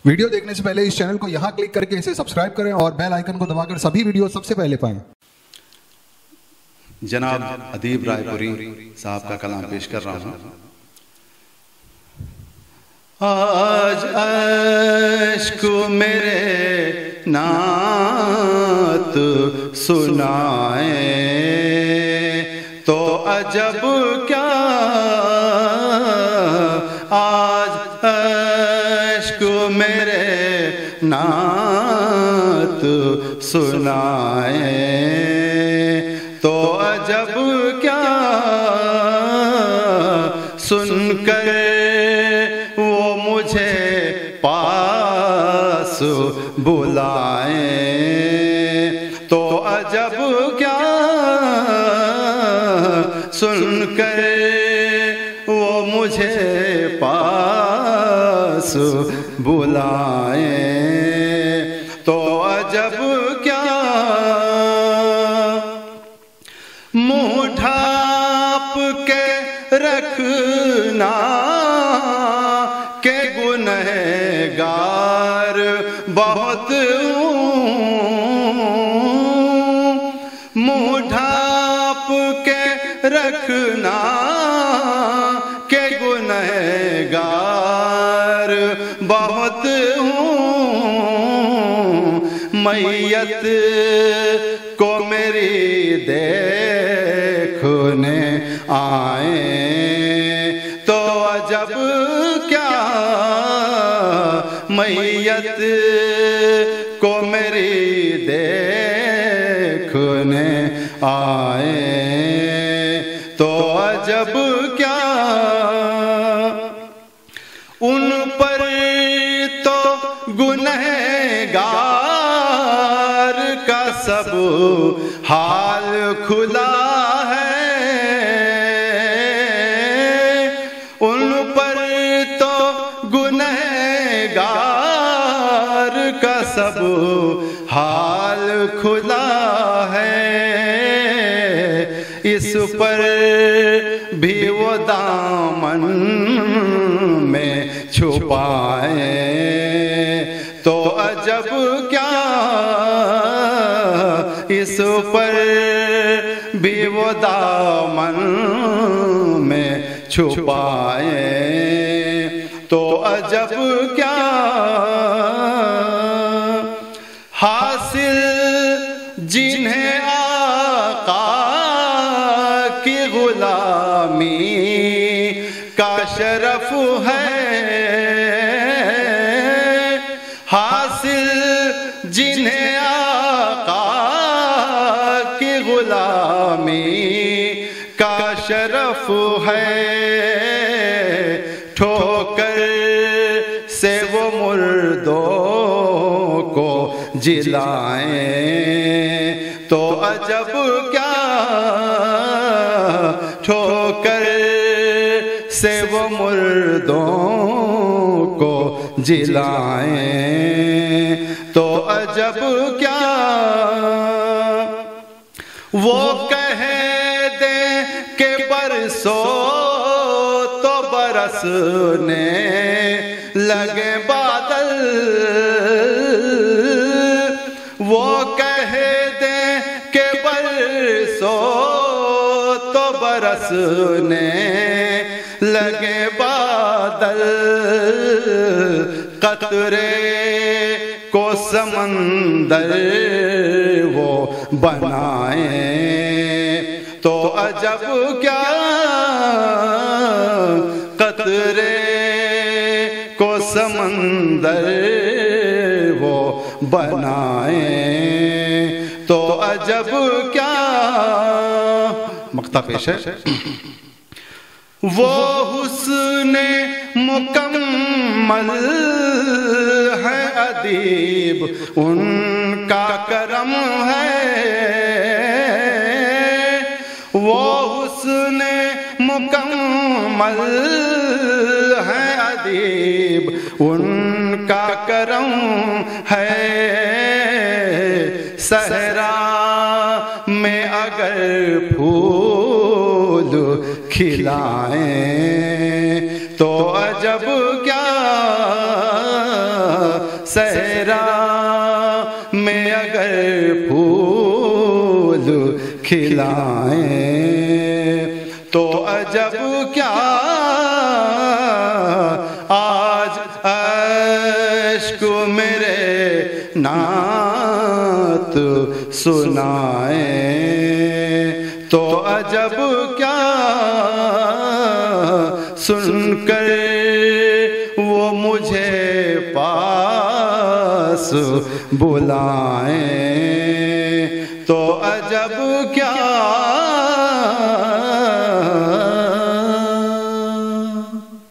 Video دیکھنے سے پہلے اس چینل کو یہاں کلک کر کے اسے سبسکرائب کریں اور بیل آئیکن کو دبا کر سبھی ویڈیو سب سے پہلے پائیں۔ جناب ادیب رائے پوری صاحب کا کلام پیش کر رہا ہوں۔ آج عشق میرے نعت سنائے تو عجب کیا، آج عشق میرے نعت سنائے تو عجب کیا، سن کر وہ مجھے پاس بلائیں تو عجب کیا، سن کر وہ مجھے پاس بلائیں تو عجب کیا، منہ ڈھانپ کے رکھنا کہ گنہگار بہت ہوں، منہ ڈھانپ کے رکھنا کہ گنہگار بہت ہوں، میت کو میری دیکھنے آئیں تو عجب کیا، میت کو میری دیکھنے آئیں تو عجب کیا، ان پر تو گنہگار کا سب حال کھلا ہے، ان پر تو گنہگار کا سب حال کھلا ہے، اس پر بھی وہ دامن میں چھپائیں تو عجب کیا، اس پر بھی وہ دامن میں چھپائیں تو عجب کیا، حاصل جنہیں آقا کی غلامی کا شرف ہے، حاصل جنہیں آقا کی غلامی کا شرف ہے، ٹھوکر سے وہ مردوں کو جلائیں تو عجب کیا، ٹھوکر سے وہ مردوں کو جلائیں تو عجب کیا، وہ کہہ دیں کہ برسو تو برسنے لگے بادل، وہ کہہ دیں کہ برسو تو برسنے لگے بادل، قطرے کو سمندر وہ بنائیں تو عجب کیا، قطرے کو سمندر وہ بنائیں تو عجب کیا، مقطع پیش ہے، وہ حسن مکمل ہے ادیب ان کا کرم ہے، وہ حسن مکمل ہے ادیب ان کا کرم ہے، صحرا میں اگر پھول کھلائیں تو عجب کیا، صحرا میں اگر پھول کھلائیں تو عجب کیا آج اشک میرے نعت سنائیں تو عجب کیا سن کر وہ مجھے پاس بلائیں تو عجب کیا